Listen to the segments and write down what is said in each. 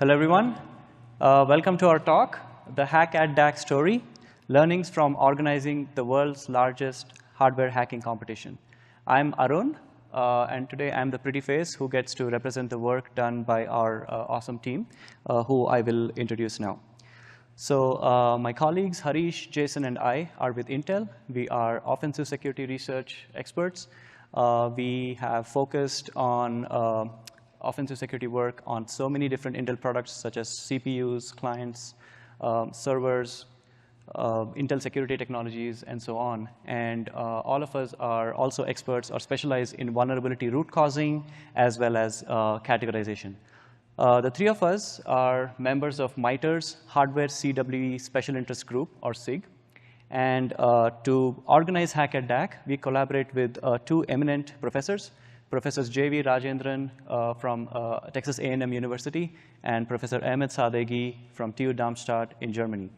Hello, everyone. Welcome to our talk, the Hack DAC story, learnings from organizing the world's largest hardware hacking competition. I'm Arun, and today I'm the pretty face who gets to represent the work done by our awesome team, who I will introduce now. So my colleagues, Harish, Jason, and I are with Intel. We are offensive security research experts. We have focused on offensive security work on so many different Intel products, such as CPUs, clients, servers, Intel security technologies, and so on. And all of us are also experts or specialize in vulnerability root causing as well as categorization. The three of us are members of MITRE's Hardware CTF Special Interest Group, or SIG. And to organize Hack DAC, we collaborate with two eminent professors, Professors J.V. Rajendran from Texas A&M University and Professor Ahmed Sadeghi from TU Darmstadt in Germany.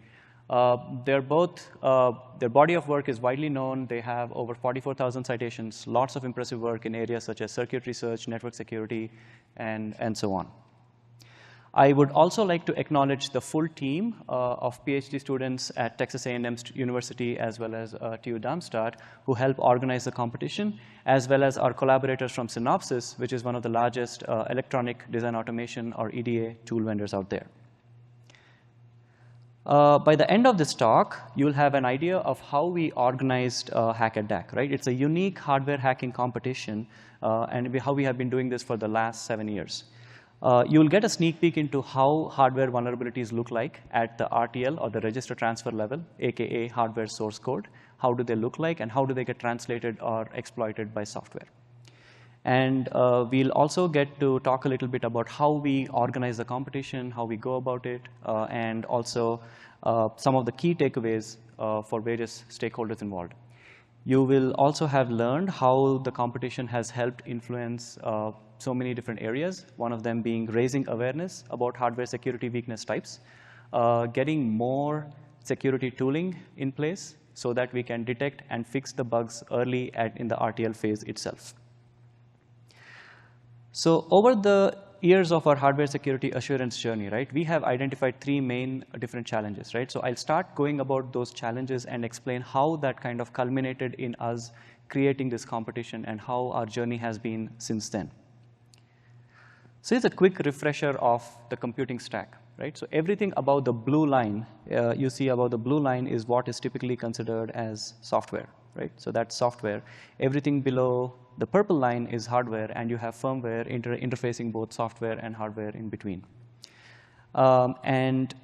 Their body of work is widely known. They have over 44,000 citations, lots of impressive work in areas such as circuit research, network security, and so on. I would also like to acknowledge the full team of PhD students at Texas A&M University as well as TU Darmstadt who help organize the competition, as well as our collaborators from Synopsys, which is one of the largest electronic design automation or EDA tool vendors out there. By the end of this talk, you'll have an idea of how we organized Hack DAC, right? It's a unique hardware hacking competition, and how we have been doing this for the last 7 years. You'll get a sneak peek into how hardware vulnerabilities look like at the RTL, or the register transfer level, AKA hardware source code. How do they look like, and how do they get translated or exploited by software? And we'll also get to talk a little bit about how we organize the competition, how we go about it, and also some of the key takeaways for various stakeholders involved. You will also have learned how the competition has helped influence so many different areas, one of them being raising awareness about hardware security weakness types, getting more security tooling in place so that we can detect and fix the bugs early in the RTL phase itself. So over the years of our hardware security assurance journey, right, we have identified three main different challenges, right? So I'll start going about those challenges and explain how that kind of culminated in us creating this competition and how our journey has been since then. So here's a quick refresher of the computing stack, right? So everything above the blue line, you see above the blue line is what is typically considered as software, right? So that's software. Everything below the purple line is hardware, and you have firmware interfacing both software and hardware in between. And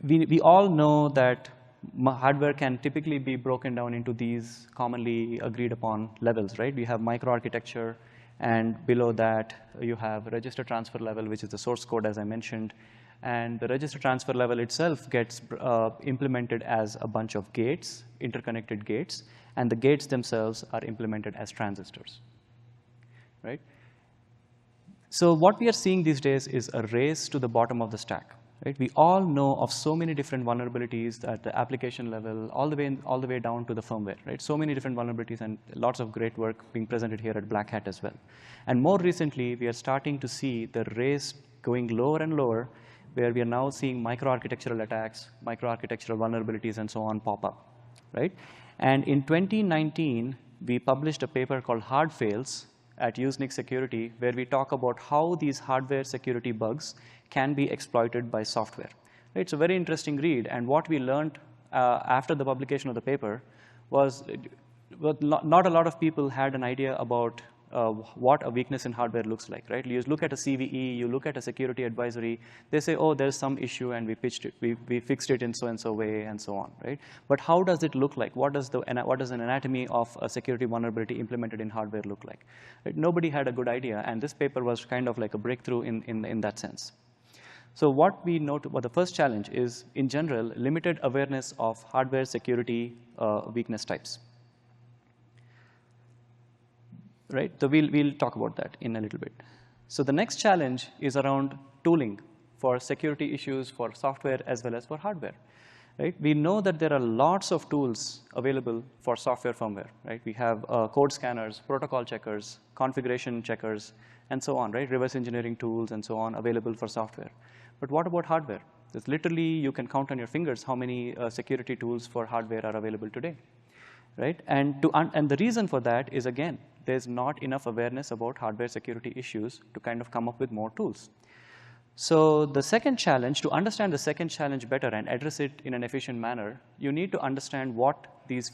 we all know that hardware can typically be broken down into these commonly agreed upon levels, right? We have microarchitecture, and below that you have register transfer level, which is the source code, as I mentioned. And the register transfer level itself gets implemented as a bunch of gates, interconnected gates, and the gates themselves are implemented as transistors, right? So what we are seeing these days is a race to the bottom of the stack, right? We all know of so many different vulnerabilities at the application level, all the way down to the firmware, right? So many different vulnerabilities and lots of great work being presented here at Black Hat as well. And more recently, we are starting to see the race going lower and lower, where we are now seeing microarchitectural attacks, microarchitectural vulnerabilities, and so on pop up, right? And in 2019, we published a paper called Hard Fails at Usenix Security, where we talk about how these hardware security bugs can be exploited by software. It's a very interesting read, and what we learned after the publication of the paper was not a lot of people had an idea about what a weakness in hardware looks like, right? You look at a CVE, you look at a security advisory, they say, oh, there's some issue and we fixed it in so-and-so way, and so on, right? But how does it look like? What does an anatomy of a security vulnerability implemented in hardware look like? Right? Nobody had a good idea, and this paper was kind of like a breakthrough in that sense. So what we note, the first challenge is, in general, limited awareness of hardware security weakness types. Right? So we'll talk about that in a little bit. So the next challenge is around tooling for security issues for software as well as for hardware. Right? We know that there are lots of tools available for software firmware. Right? We have code scanners, protocol checkers, configuration checkers, and so on, right? Reverse engineering tools and so on available for software. But what about hardware? There's literally, you can count on your fingers how many security tools for hardware are available today, right? And the reason for that is, again, there's not enough awareness about hardware security issues to kind of come up with more tools. So the second challenge, to understand the second challenge better and address it in an efficient manner, you need to understand what these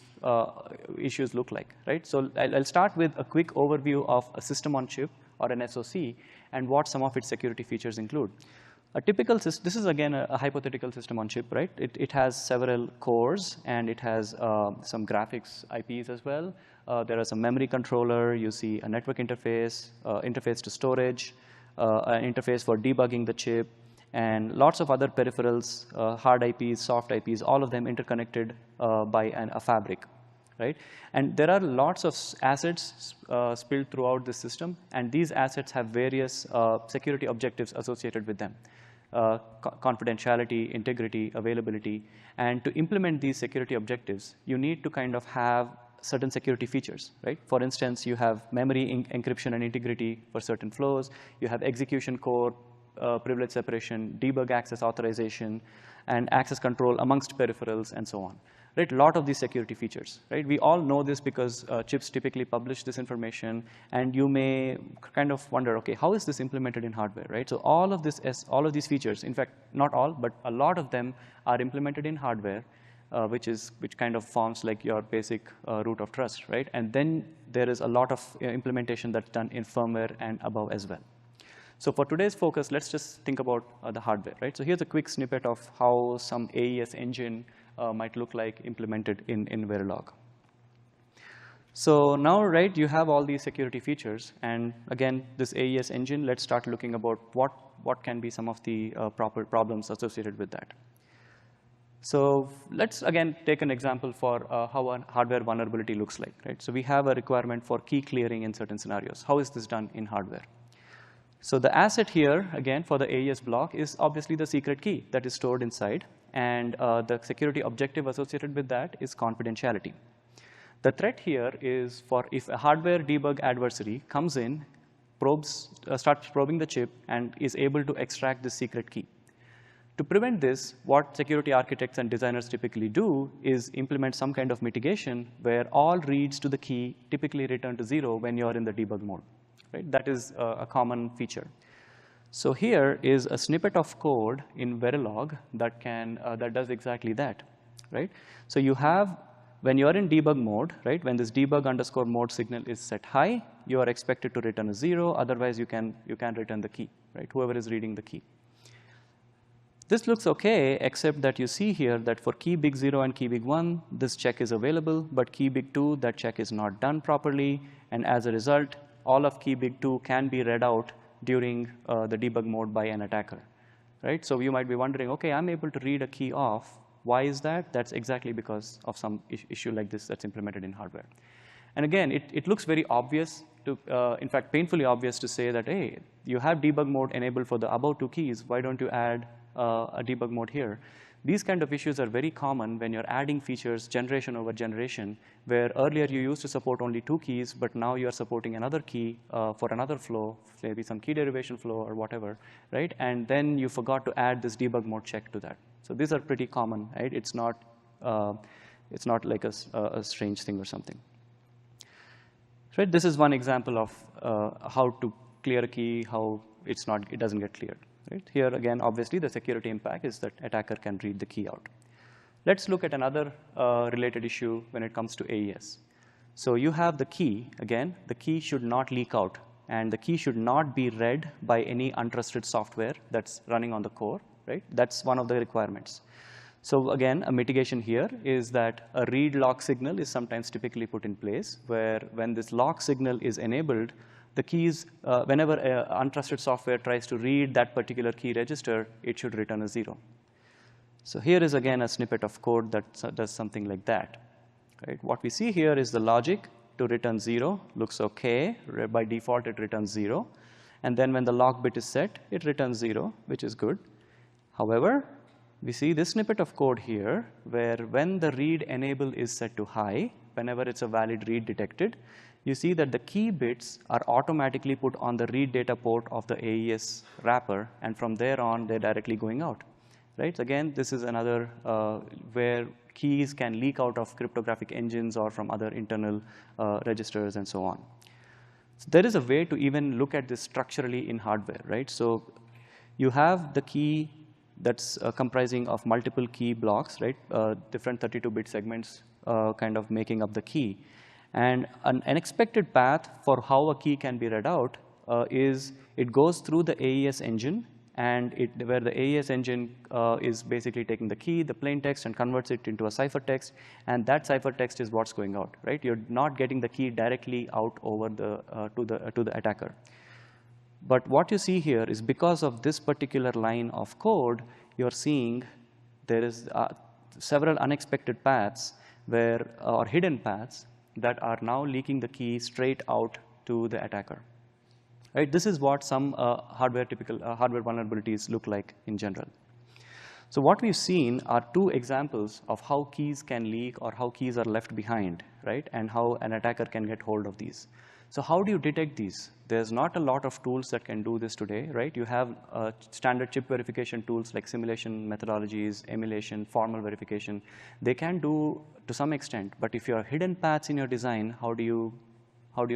issues look like, right? So I'll start with a quick overview of a system on chip or an SoC and what some of its security features include. A typical system, this is again a hypothetical system on chip, right? It has several cores and it has some graphics IPs as well. There are some memory controller, you see a network interface, interface to storage, an interface for debugging the chip, and lots of other peripherals, hard IPs, soft IPs, all of them interconnected by a fabric, right? And there are lots of assets spilled throughout the system, and these assets have various security objectives associated with them. Confidentiality, integrity, availability, and to implement these security objectives, you need to kind of have certain security features, right? For instance, you have memory encryption and integrity for certain flows, you have execution core, privilege separation, debug access authorization, and access control amongst peripherals, and so on. Right? A lot of these security features, right? We all know this because chips typically publish this information, and you may kind of wonder, okay, how is this implemented in hardware, right? So all of these features, in fact, not all, but a lot of them are implemented in hardware, which kind of forms like your basic root of trust, right? And then there is a lot of implementation that's done in firmware and above as well. So for today's focus, let's just think about the hardware, right? So here's a quick snippet of how some AES engine might look like implemented in Verilog. So now, right, you have all these security features, and again, this AES engine, let's start looking about what can be some of the proper problems associated with that. So let's again take an example for how a hardware vulnerability looks like, right? So we have a requirement for key clearing in certain scenarios. How is this done in hardware? So the asset here, again, for the AES block is obviously the secret key that is stored inside, and the security objective associated with that is confidentiality. The threat here is for if a hardware debug adversary comes in, starts probing the chip, and is able to extract the secret key. To prevent this, what security architects and designers typically do is implement some kind of mitigation where all reads to the key typically return to 0 when you're in the debug mode. Right? That is a common feature. So here is a snippet of code in Verilog that does exactly that. Right? So you have, when you're in debug mode, right, when this debug_mode signal is set high, you are expected to return a 0. Otherwise, you can return the key, right? Whoever is reading the key. This looks okay, except that you see here that for key big 0 and key big 1, this check is available, but key big 2, that check is not done properly, and as a result, all of key big 2 can be read out during the debug mode by an attacker, right? So you might be wondering, okay, I'm able to read a key off. Why is that? That's exactly because of some issue like this that's implemented in hardware. And again, it looks very obvious, in fact, painfully obvious to say that, hey, you have debug mode enabled for the above 2 keys. Why don't you add a debug mode here? These kind of issues are very common when you're adding features generation over generation, where earlier you used to support only 2 keys, but now you're supporting another key for another flow, maybe some key derivation flow or whatever, right? And then you forgot to add this debug mode check to that. So these are pretty common, right? It's not like a strange thing or something. Right? This is one example of how to clear a key, how it doesn't get cleared. Right? Here again, obviously, the security impact is that attacker can read the key out. Let's look at another related issue when it comes to AES. So you have the key. Again, the key should not leak out, and the key should not be read by any untrusted software that's running on the core. Right? That's one of the requirements. So again, a mitigation here is that a read lock signal is sometimes typically put in place, where when this lock signal is enabled, the keys, whenever untrusted software tries to read that particular key register, it should return a 0. So here is again a snippet of code that does something like that. Right? What we see here is the logic to return 0 looks okay. By default, it returns 0. And then when the lock bit is set, it returns 0, which is good. However, we see this snippet of code here, where when the read enable is set to high, whenever it's a valid read detected, you see that the key bits are automatically put on the read data port of the AES wrapper, and from there on, they're directly going out. Right? Again, this is another where keys can leak out of cryptographic engines or from other internal registers and so on. So there is a way to even look at this structurally in hardware, right? So you have the key that's comprising of multiple key blocks, right? Different 32-bit segments kind of making up the key. And an expected path for how a key can be read out is it goes through the AES engine, and where the AES engine is basically taking the key, the plain text, and converts it into a ciphertext, and that ciphertext is what's going out, right? You're not getting the key directly out over to the attacker. But what you see here is because of this particular line of code, you're seeing there is several unexpected paths or hidden paths that are now leaking the key straight out to the attacker. Right? This is what some hardware vulnerabilities look like in general. So what we've seen are two examples of how keys can leak or how keys are left behind, right? And how an attacker can get hold of these. So how do you detect these? There's not a lot of tools that can do this today, right? You have standard chip verification tools like simulation methodologies, emulation, formal verification. They can do to some extent, but if you have hidden paths in your design, how do you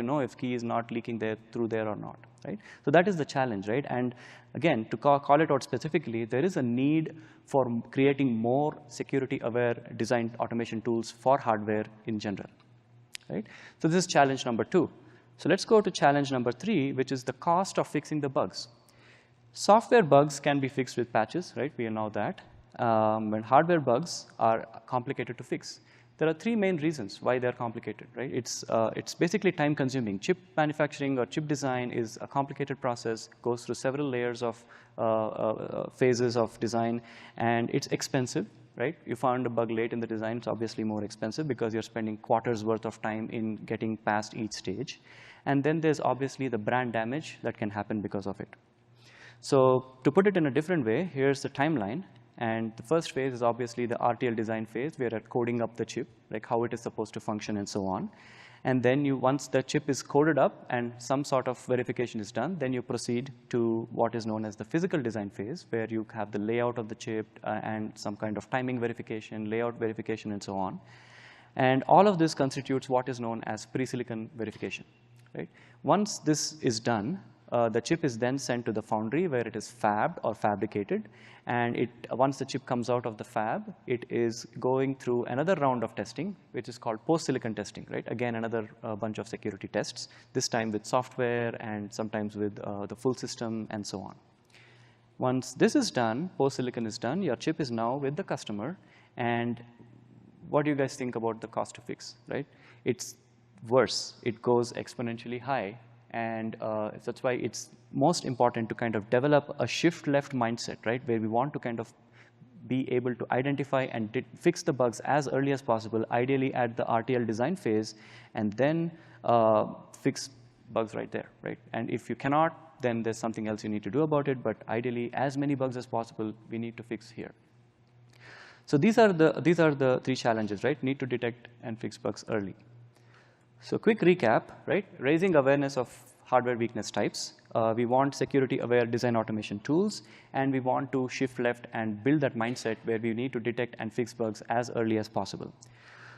know if key is not leaking through there or not, right? So that is the challenge, right? And again, to call it out specifically, there is a need for creating more security-aware design automation tools for hardware in general, right? So this is challenge number 2. So let's go to challenge number 3, which is the cost of fixing the bugs. Software bugs can be fixed with patches, right? We know that. But hardware bugs are complicated to fix. There are 3 main reasons why they're complicated, right? It's basically time-consuming. Chip manufacturing or chip design is a complicated process, goes through several layers of phases of design, and it's expensive, right? You found a bug late in the design, it's obviously more expensive because you're spending quarters worth of time in getting past each stage. And then there's obviously the brand damage that can happen because of it. So to put it in a different way, here's the timeline. And the first phase is obviously the RTL design phase, where you're coding up the chip, like how it is supposed to function and so on. And then once the chip is coded up and some sort of verification is done, then you proceed to what is known as the physical design phase, where you have the layout of the chip and some kind of timing verification, layout verification, and so on. And all of this constitutes what is known as pre-silicon verification, right? Once this is done, the chip is then sent to the foundry where it is fabbed or fabricated, and once the chip comes out of the fab, it is going through another round of testing, which is called post-silicon testing, right? Again, another bunch of security tests, this time with software and sometimes with the full system and so on. Once this is done, post-silicon is done, your chip is now with the customer, and what do you guys think about the cost to fix, right? It's worse. It goes exponentially high. And that's why it's most important to kind of develop a shift-left mindset, right, where we want to kind of be able to identify and fix the bugs as early as possible, ideally at the RTL design phase, and then fix bugs right there, right? And if you cannot, then there's something else you need to do about it, but ideally, as many bugs as possible, we need to fix here. So these are the 3 challenges, right? Need to detect and fix bugs early. So quick recap, right? Raising awareness of hardware weakness types. We want security-aware design automation tools, and we want to shift left and build that mindset where we need to detect and fix bugs as early as possible.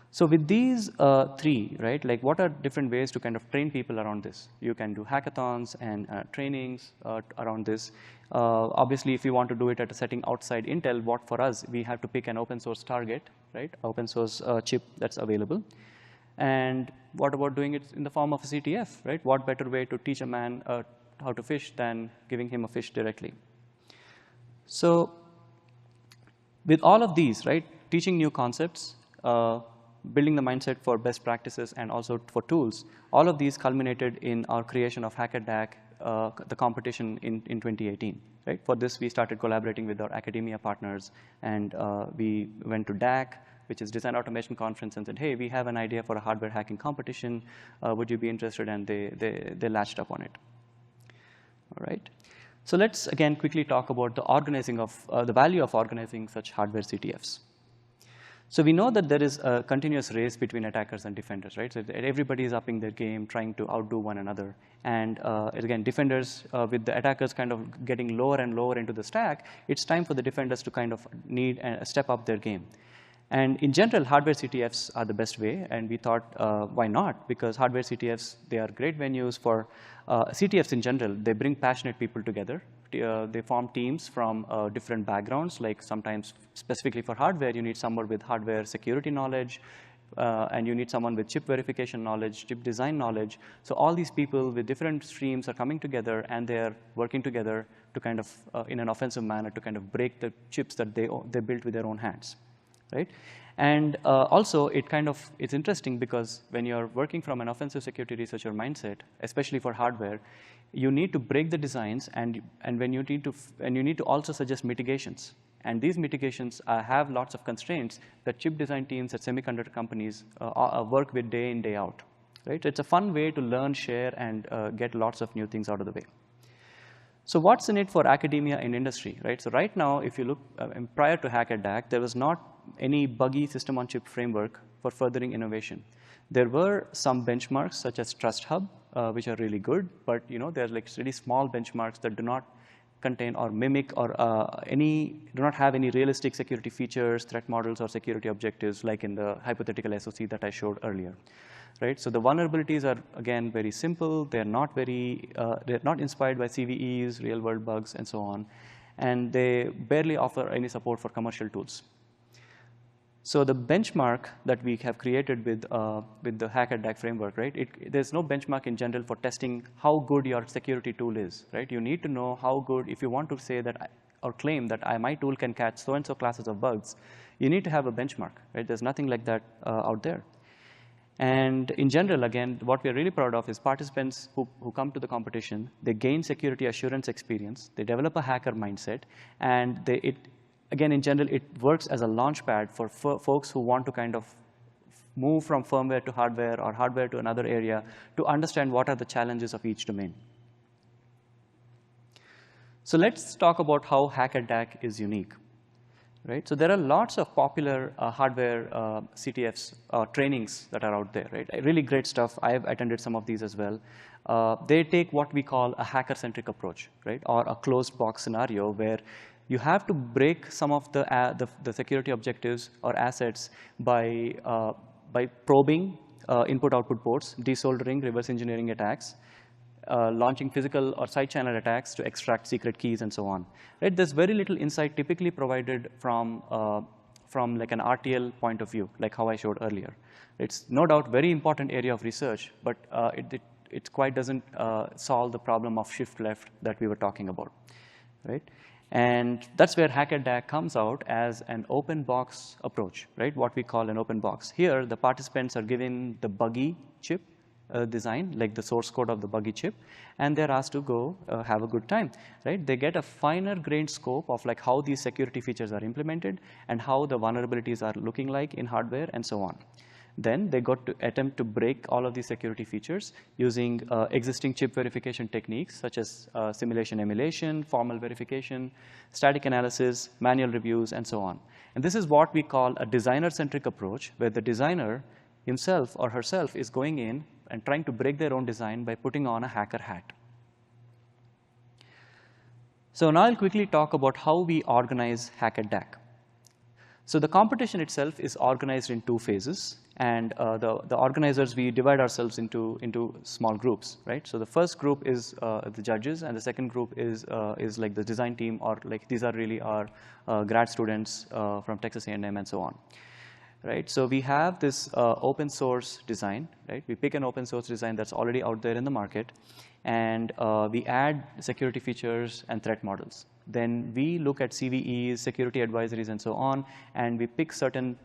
So with these 3, right, like what are different ways to kind of train people around this? You can do hackathons and trainings around this. Obviously, if you want to do it at a setting outside Intel, what for us, we have to pick an open source target, right? Open source chip that's available. And what about doing it in the form of a CTF, right? What better way to teach a man how to fish than giving him a fish directly? So with all of these, right, teaching new concepts, building the mindset for best practices and also for tools, all of these culminated in our creation of Hack DAC, the competition in 2018. Right? For this, we started collaborating with our academia partners, and we went to DAC, which is Design Automation Conference, and said, hey, we have an idea for a hardware hacking competition. Would you be interested? And they latched up on it. All right. So let's, again, quickly talk about the organizing of the value of organizing such hardware CTFs. So we know that there is a continuous race between attackers and defenders, right? So everybody is upping their game, trying to outdo one another. And again, defenders, with the attackers kind of getting lower and lower into the stack, it's time for the defenders to kind of need a step up their game. And in general, hardware CTFs are the best way, and we thought, why not? Because hardware CTFs, they are great venues for CTFs in general. They bring passionate people together. They form teams from different backgrounds, like sometimes specifically for hardware, you need someone with hardware security knowledge, and you need someone with chip verification knowledge, chip design knowledge. So all these people with different streams are coming together, and they're working together to kind of, in an offensive manner, to kind of break the chips that they built with their own hands. Right? And also, it's interesting because when you're working from an offensive security researcher mindset, especially for hardware, you need to break the designs, and you need to also suggest mitigations. And these mitigations have lots of constraints that chip design teams at semiconductor companies work with day in, day out. Right? It's a fun way to learn, share, and get lots of new things out of the way. So what's in it for academia and industry, right? So right now, if you look, prior to Hack DAC, there was not any buggy system-on-chip framework for furthering innovation. There were some benchmarks, such as Trust Hub, which are really good, but there's like really small benchmarks that do not contain or mimic or do not have any realistic security features, threat models, or security objectives, like in the hypothetical SOC that I showed earlier. Right? So the vulnerabilities are, again, very simple. They're not inspired by CVEs, real-world bugs, and so on. And they barely offer any support for commercial tools. So the benchmark that we have created with the Hack DAC framework, right? There's no benchmark in general for testing how good your security tool is, right? You need to know how good, if you want to say that or claim that my tool can catch so-and-so classes of bugs, you need to have a benchmark, right? There's nothing like that out there. And in general, again, what we're really proud of is participants who come to the competition, they gain security assurance experience, they develop a hacker mindset, and again, in general, it works as a launch pad for folks who want to kind of move from firmware to hardware or hardware to another area to understand what are the challenges of each domain. So let's talk about how Hack DAC is unique. Right? So there are lots of popular hardware CTFs trainings that are out there. Right? Really great stuff. I've attended some of these as well. They take what we call a hacker-centric approach, right? Or a closed box scenario where you have to break some of the security objectives or assets by probing input-output ports, desoldering, reverse engineering attacks, launching physical or side channel attacks to extract secret keys, and so on. Right? There's very little insight typically provided from like an RTL point of view, like how I showed earlier. It's no doubt very important area of research, but it quite doesn't solve the problem of shift left that we were talking about. Right? And that's where Hack DAC comes out as an open box approach, right? What we call an open box. Here, the participants are given the buggy chip design, like the source code of the buggy chip, and they're asked to go have a good time, right? They get a finer grained scope of like how these security features are implemented and how the vulnerabilities are looking like in hardware and so on. Then they got to attempt to break all of these security features using existing chip verification techniques such as simulation emulation, formal verification, static analysis, manual reviews, and so on. And this is what we call a designer-centric approach, where the designer himself or herself is going in and trying to break their own design by putting on a hacker hat. So now I'll quickly talk about how we organize Hack DAC. So the competition itself is organized in 2 phases, and the organizers, we divide ourselves into small groups, right? So the first group is the judges, and the second group is like the design team, or like these are really our grad students from Texas A&M and so on. Right? So we have this open source design, right? We pick an open source design that's already out there in the market, and we add security features and threat models. Then we look at CVEs, security advisories, and so on, and we pick certain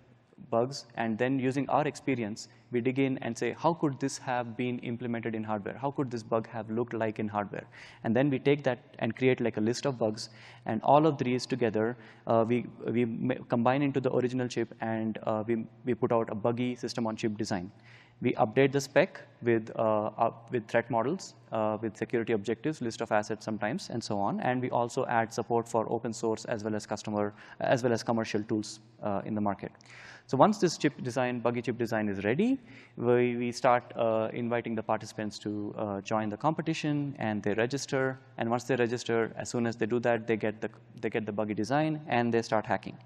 bugs, and then using our experience, we dig in and say, how could this have been implemented in hardware? How could this bug have looked like in hardware? And then we take that and create like a list of bugs, and all of these together, we combine into the original chip, and we put out a buggy system-on-chip design. We update the spec with threat models, with security objectives, list of assets sometimes, and so on. And we also add support for open source as well as commercial tools in the market. So once this buggy chip design is ready, we start inviting the participants to join the competition, and they register. And once they register, as soon as they do that, they get the buggy design, and they start hacking.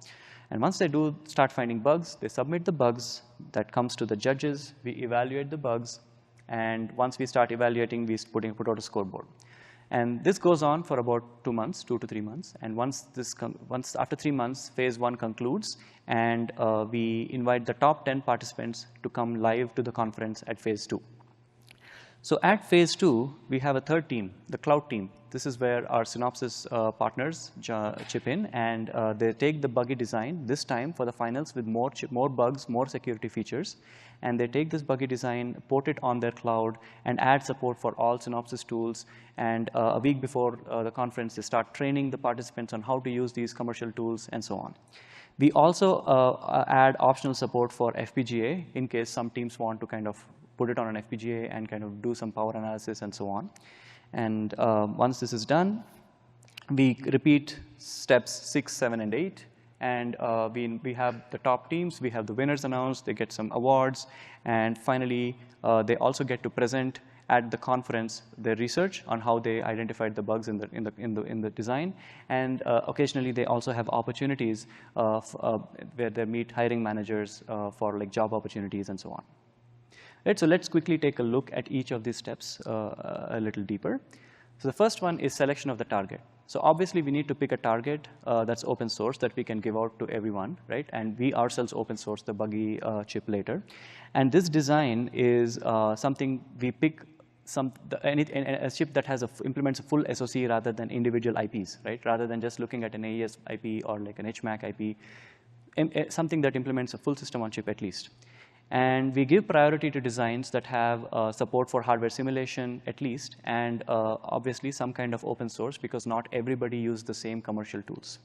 And once they do start finding bugs, they submit the bugs. That comes to the judges. We evaluate the bugs. And once we start evaluating, we put out a scoreboard. And this goes on for about 2 months, 2 to 3 months. And once after 3 months, phase 1 concludes, and we invite the top 10 participants to come live to the conference at phase 2. So at phase 2, we have a third team, the cloud team. This is where our Synopsys partners chip in, and they take the buggy design, this time for the finals, with more bugs, more security features. And they take this buggy design, port it on their cloud, and add support for all Synopsys tools. And a week before the conference, they start training the participants on how to use these commercial tools, and so on. We also add optional support for FPGA in case some teams want to kind of put it on an FPGA and kind of do some power analysis and so on. And once this is done, we repeat steps 6, 7, and 8. And we have the top teams, we have the winners announced, they get some awards, and finally they also get to present at the conference their research on how they identified the bugs in the design. And occasionally they also have opportunities where they meet hiring managers for like job opportunities and so on. Right, so let's quickly take a look at each of these steps a little deeper. So the first one is selection of the target. So obviously we need to pick a target that's open source that we can give out to everyone, right? And we ourselves open source the buggy chip later. And this design is something we pick a chip that implements a full SoC rather than individual IPs, right? Rather than just looking at an AES IP or like an HMAC IP, something that implements a full system on chip at least. And we give priority to designs that have support for hardware simulation at least, and obviously some kind of open source, because not everybody uses the same commercial tools.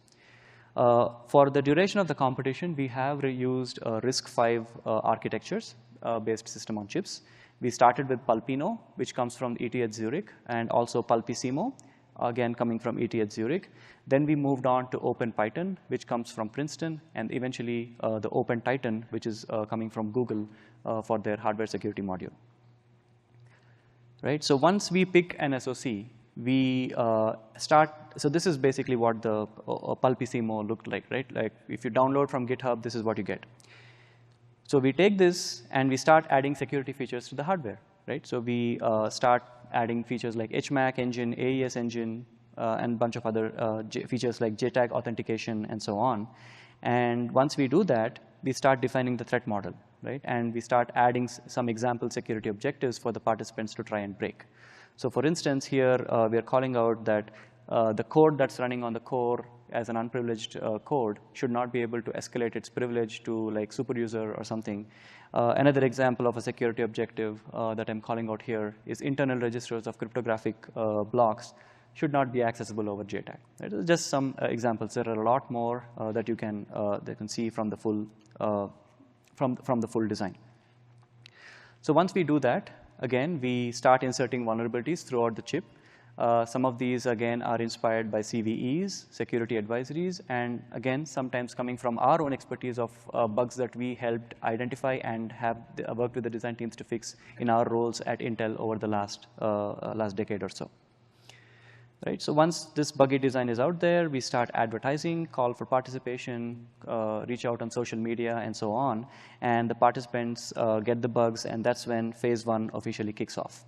For the duration of the competition, we have reused RISC-V architectures based system on chips. We started with Pulpino, which comes from ETH Zurich, and also Pulpissimo, again coming from ETH Zurich. Then we moved on to OpenPython, which comes from Princeton, and eventually the OpenTitan, which is coming from Google for their hardware security module. Right, so once we pick an SoC, we start, so this is basically what the Pulpissimo looked like, right? Like if you download from GitHub, this is what you get. So we take this and we start adding security features to the hardware, right? So we start adding features like HMAC engine, AES engine, and a bunch of other features like JTAG authentication and so on. And once we do that, we start defining the threat model, right? And we start adding some example security objectives for the participants to try and break. So for instance, here we are calling out that the code that's running on the core as an unprivileged code should not be able to escalate its privilege to like super user or something. Another example of a security objective that I'm calling out here is internal registers of cryptographic blocks should not be accessible over JTAG. Right? Just some examples. There are a lot more that you can see from the full from the full design. So once we do that, again we start inserting vulnerabilities throughout the chip. Some of these, again, are inspired by CVEs, security advisories, and again, sometimes coming from our own expertise of bugs that we helped identify and have worked with the design teams to fix in our roles at Intel over the last decade or so. Right? So once this buggy design is out there, we start advertising, call for participation, reach out on social media, and so on. And the participants get the bugs, and that's when phase 1 officially kicks off.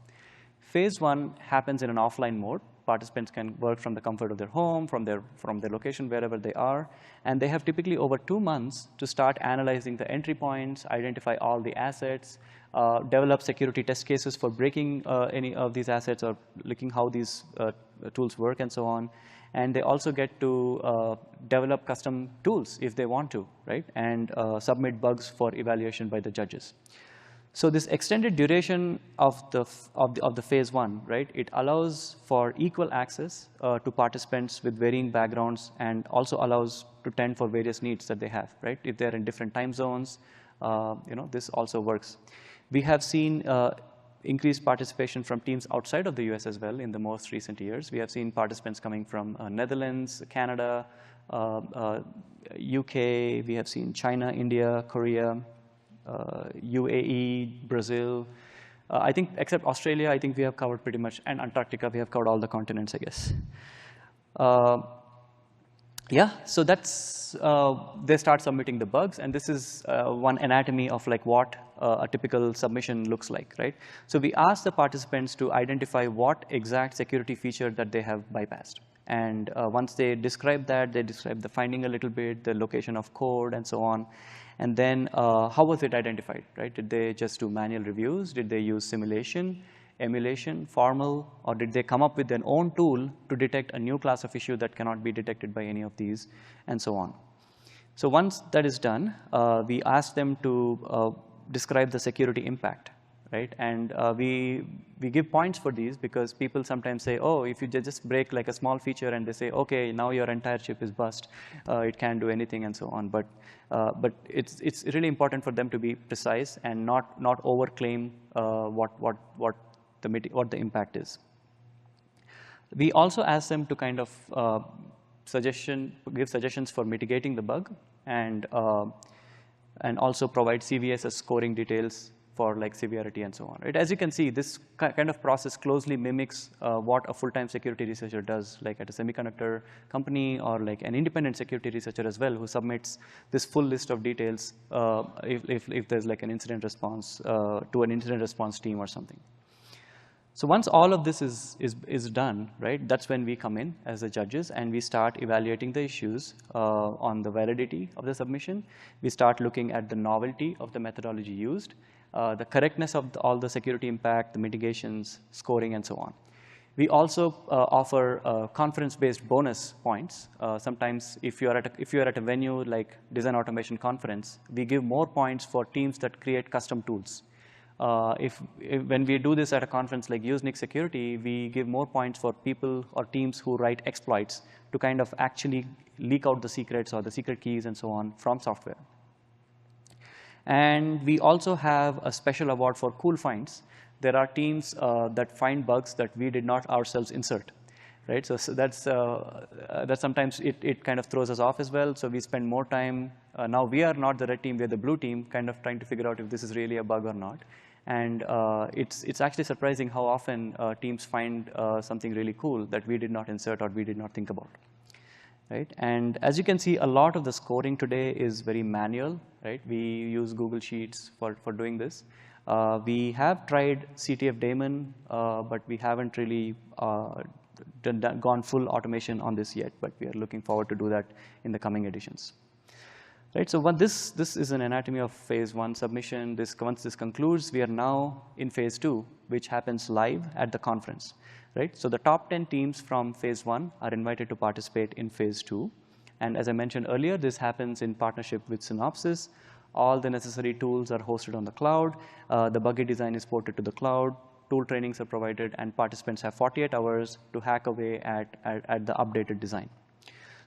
Phase 1 happens in an offline mode. Participants can work from the comfort of their home, from their location, wherever they are. And they have typically over 2 months to start analyzing the entry points, identify all the assets, develop security test cases for breaking any of these assets or looking how these tools work and so on. And they also get to develop custom tools if they want to, right? And submit bugs for evaluation by the judges. So this extended duration of the phase 1, right? It allows for equal access to participants with varying backgrounds, and also allows to tend for various needs that they have, right? If they're in different time zones, this also works. We have seen increased participation from teams outside of the US as well in the most recent years. We have seen participants coming from Netherlands, Canada, UK, we have seen China, India, Korea, UAE, Brazil. I think except Australia, I think we have covered pretty much, and Antarctica, we have covered all the continents, I guess. Yeah, so that's, they start submitting the bugs, and this is one anatomy of like what a typical submission looks like, right? So we ask the participants to identify what exact security feature that they have bypassed. And once they describe that, they describe the finding a little bit, the location of code, and so on. And then how was it identified, right? Did they just do manual reviews? Did they use simulation, emulation, formal, or did they come up with their own tool to detect a new class of issue that cannot be detected by any of these, and so on. So once that is done, we ask them to describe the security impact, right? And we give points for these because people sometimes say, oh, if you just break like a small feature, and they say, okay, now your entire chip is bust, it can't do anything, and so on. But it's really important for them to be precise and not overclaim what the impact is. We also ask them to kind of give suggestions for mitigating the bug, and also provide CVSS scoring details for like severity and so on. Right? As you can see, this kind of process closely mimics what a full-time security researcher does, like at a semiconductor company, or like an independent security researcher as well, who submits this full list of details if there's like an incident response to an incident response team or something. So once all of this is done, right, that's when we come in as the judges, and we start evaluating the issues on the validity of the submission. We start looking at the novelty of the methodology used, the correctness of all the security impact, the mitigations, scoring, and so on. We also offer conference-based bonus points. Sometimes if you're at a venue like Design Automation Conference, we give more points for teams that create custom tools. When we do this at a conference like Usenix Security, we give more points for people or teams who write exploits to kind of actually leak out the secrets or the secret keys and so on from software. And we also have a special award for cool finds. There are teams that find bugs that we did not ourselves insert, right? So that's sometimes it kind of throws us off as well. So we spend more time. Now we are not the red team, we're the blue team, kind of trying to figure out if this is really a bug or not. And it's actually surprising how often teams find something really cool that we did not insert or we did not think about. Right? And as you can see, a lot of the scoring today is very manual. Right? We use Google Sheets for doing this. We have tried CTF daemon, but we haven't really gone full automation on this yet, but we are looking forward to do that in the coming editions. Right, so this is an anatomy of phase 1 submission. Once this concludes, we are now in phase 2, which happens live at the conference. Right, so the top 10 teams from phase 1 are invited to participate in phase 2. And as I mentioned earlier, this happens in partnership with Synopsys. All the necessary tools are hosted on the cloud. The buggy design is ported to the cloud. Tool trainings are provided, and participants have 48 hours to hack away at the updated design.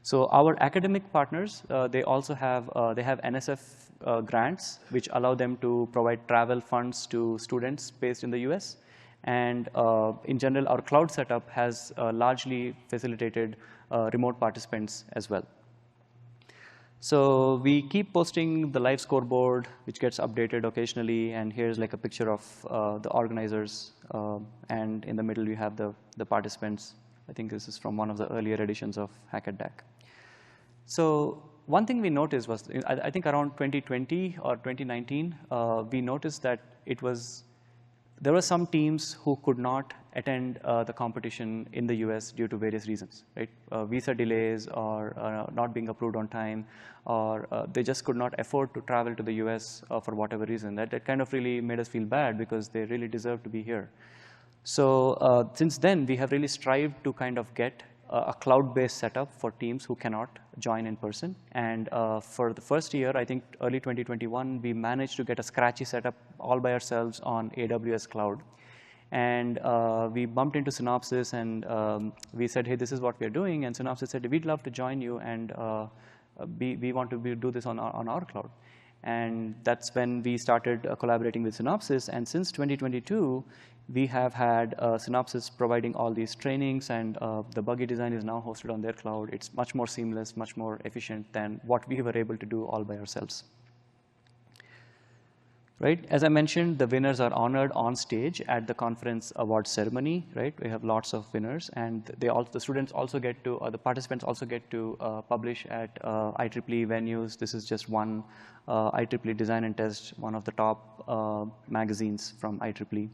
So our academic partners, they also have NSF grants, which allow them to provide travel funds to students based in the US. And in general, our cloud setup has largely facilitated remote participants as well. So we keep posting the live scoreboard, which gets updated occasionally. And here's like a picture of the organizers. And in the middle, we have the participants. I think this is from one of the earlier editions of Hack DAC. So one thing we noticed was, I think around 2020 or 2019, we noticed that there were some teams who could not attend the competition in the US due to various reasons, right? Visa delays, or not being approved on time, or they just could not afford to travel to the US for whatever reason. That kind of really made us feel bad because they really deserve to be here. So since then, we have really strived to kind of get a cloud-based setup for teams who cannot join in person. And for the first year, I think early 2021, we managed to get a scratchy setup all by ourselves on AWS cloud. And we bumped into Synopsys, and we said, hey, this is what we're doing. And Synopsys said, we'd love to join you, and we want to do this on our cloud. And that's when we started collaborating with Synopsys. And since 2022, we have had Synopsys providing all these trainings, and the buggy design is now hosted on their cloud. It's much more seamless, much more efficient than what we were able to do all by ourselves. Right? As I mentioned, the winners are honored on stage at the conference award ceremony. Right? We have lots of winners, and the students also get to, the participants also get to publish at IEEE venues. This is just one IEEE Design and Test, one of the top magazines from IEEE.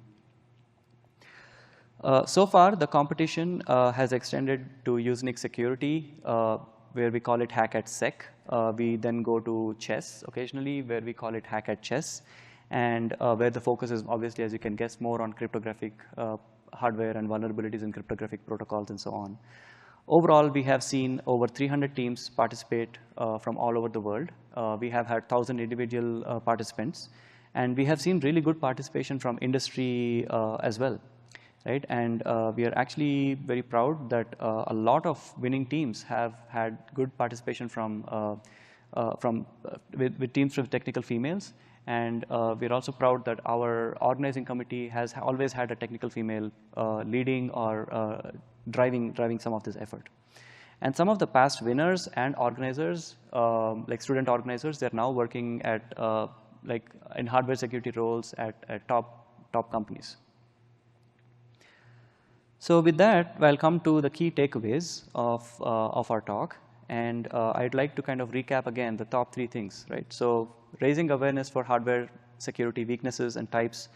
So far, the competition has extended to Usenix security, where we call it Hack DAC. We then go to chess occasionally, where we call it Hack Chess, and where the focus is obviously, as you can guess, more on cryptographic hardware and vulnerabilities in cryptographic protocols and so on. Overall, we have seen over 300 teams participate from all over the world. We have had 1,000 individual participants, and we have seen really good participation from industry as well. Right? And we are actually very proud that a lot of winning teams have had good participation with teams with technical females. And we're also proud that our organizing committee has always had a technical female leading or driving some of this effort. And some of the past winners and organizers, like student organizers, they're now working at in hardware security roles at top companies. So with that, I'll come to the key takeaways of our talk. And I'd like to kind of recap again the top 3 things, right? So raising awareness for hardware security weaknesses and types,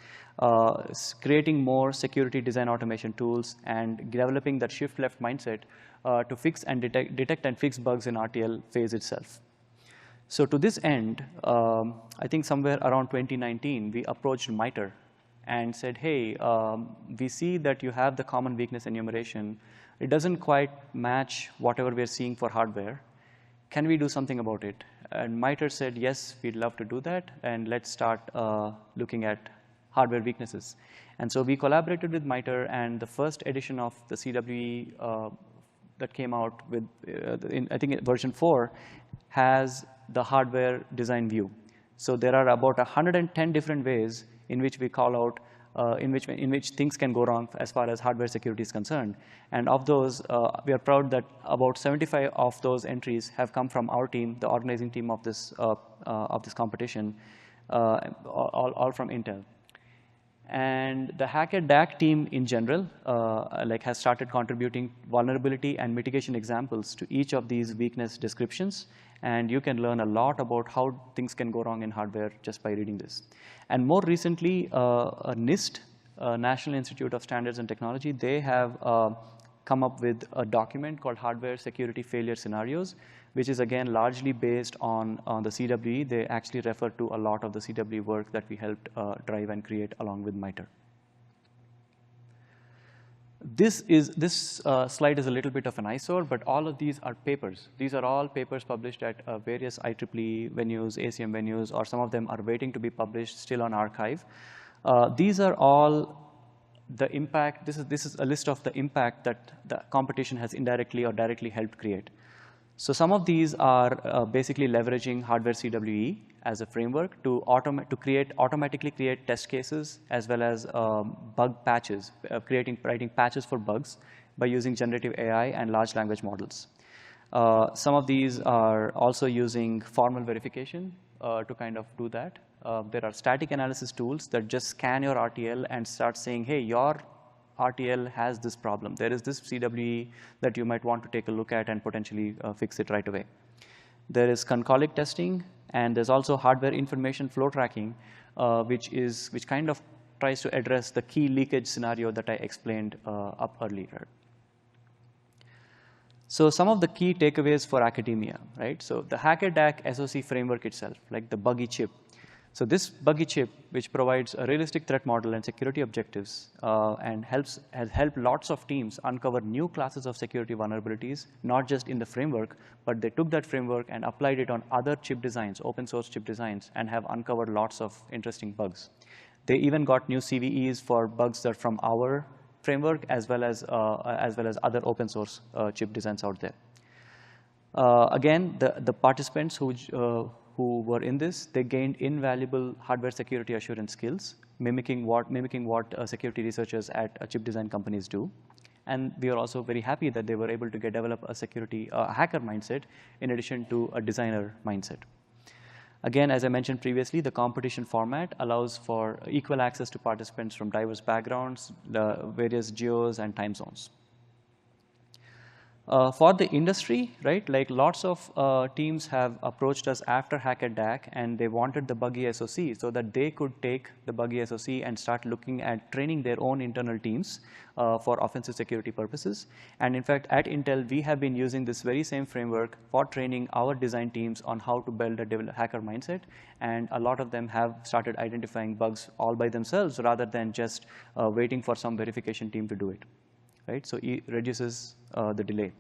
creating more security design automation tools, and developing that shift left mindset to fix and detect and fix bugs in RTL phase itself. So to this end, I think somewhere around 2019, we approached MITRE and said, hey, we see that you have the common weakness enumeration. It doesn't quite match whatever we're seeing for hardware. Can we do something about it? And MITRE said, yes, we'd love to do that, and let's start looking at hardware weaknesses. And so we collaborated with MITRE, and the first edition of the CWE that came out with, I think version 4, has the hardware design view. So there are about 110 different ways in which we call out, in which things can go wrong as far as hardware security is concerned. And of those, we are proud that about 75 of those entries have come from our team, the organizing team of this competition, all from Intel. And the Hack DAC team in general has started contributing vulnerability and mitigation examples to each of these weakness descriptions. And you can learn a lot about how things can go wrong in hardware just by reading this. And more recently, NIST, National Institute of Standards and Technology, they have come up with a document called Hardware Security Failure Scenarios, which is again largely based on the CWE. They actually refer to a lot of the CWE work that we helped drive and create along with MITRE. This slide is a little bit of an eyesore, but all of these are papers. These are all papers published at various IEEE venues, ACM venues, or some of them are waiting to be published still on archive. These are all the impact. This is a list of the impact that the competition has indirectly or directly helped create. So some of these are basically leveraging hardware CWE as a framework to automatically create test cases as well as bug patches, writing patches for bugs by using generative AI and large language models. Some of these are also using formal verification to kind of do that. There are static analysis tools that just scan your RTL and start saying, hey, your RTL has this problem. There is this CWE that you might want to take a look at and potentially fix it right away. There is concolic testing, and there's also hardware information flow tracking, which kind of tries to address the key leakage scenario that I explained up earlier. So some of the key takeaways for academia, right? So the Hack DAC SOC framework itself, like the buggy chip. So this buggy chip, which provides a realistic threat model and security objectives, and has helped lots of teams uncover new classes of security vulnerabilities, not just in the framework, but they took that framework and applied it on other chip designs, open source chip designs, and have uncovered lots of interesting bugs. They even got new CVEs for bugs that are from our framework as well as other open source chip designs out there. Again, the participants who who were in this, they gained invaluable hardware security assurance skills, mimicking what security researchers at chip design companies do. And we are also very happy that they were able to develop a hacker mindset in addition to a designer mindset. Again, as I mentioned previously, the competition format allows for equal access to participants from diverse backgrounds, the various geos and time zones. For the industry, right, like lots of teams have approached us after Hack DAC, and they wanted the buggy SOC so that they could take the buggy SOC and start looking at training their own internal teams for offensive security purposes. And in fact, at Intel, we have been using this very same framework for training our design teams on how to build a hacker mindset. And a lot of them have started identifying bugs all by themselves rather than just waiting for some verification team to do it. Right, so it reduces the delay.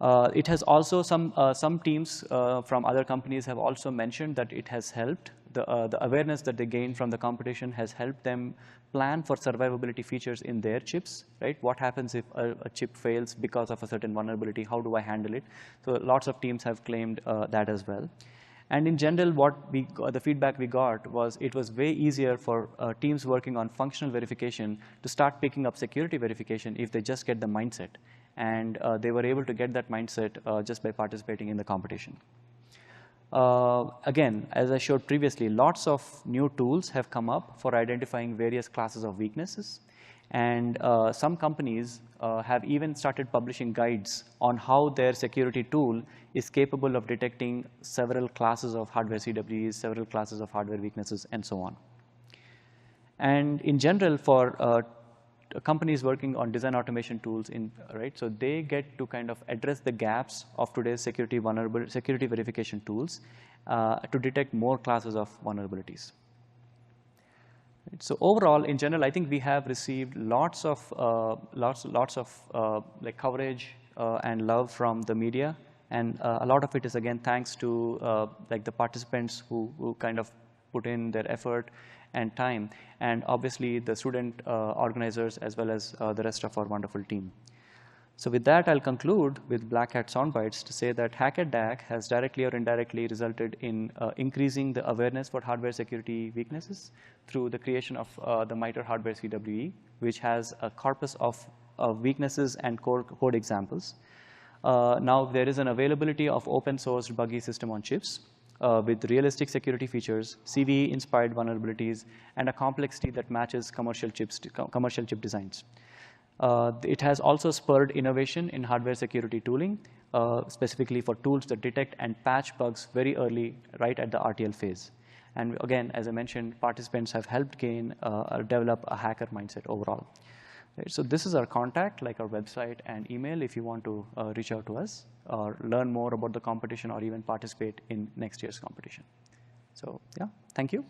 It has also some teams from other companies have also mentioned that it has helped the awareness that they gained from the competition has helped them plan for survivability features in their chips. Right, what happens if a chip fails because of a certain vulnerability? How do I handle it? So lots of teams have claimed that as well. And in general, the feedback we got was it was way easier for teams working on functional verification to start picking up security verification if they just get the mindset. And they were able to get that mindset just by participating in the competition. Again, as I showed previously, lots of new tools have come up for identifying various classes of weaknesses. And some companies have even started publishing guides on how their security tool is capable of detecting several classes of hardware CWEs, several classes of hardware weaknesses, and so on. And in general, for companies working on design automation tools, right, so they get to kind of address the gaps of today's security verification tools to detect more classes of vulnerabilities. So overall, in general, I think we have received lots of like coverage and love from the media, and a lot of it is again thanks to like the participants who kind of put in their effort and time, and obviously the student organizers as well as the rest of our wonderful team. So with that, I'll conclude with Black Hat soundbites to say that Hack DAC has directly or indirectly resulted in increasing the awareness for hardware security weaknesses through the creation of the MITRE Hardware CWE, which has a corpus of weaknesses and code examples. Now there is an availability of open sourced buggy system on chips with realistic security features, CVE-inspired vulnerabilities, and a complexity that matches commercial chip designs. It has also spurred innovation in hardware security tooling, specifically for tools that detect and patch bugs very early, right at the RTL phase. And again, as I mentioned, participants have helped develop a hacker mindset overall. Right, so this is our contact, like our website and email, if you want to reach out to us or learn more about the competition or even participate in next year's competition. So yeah, thank you.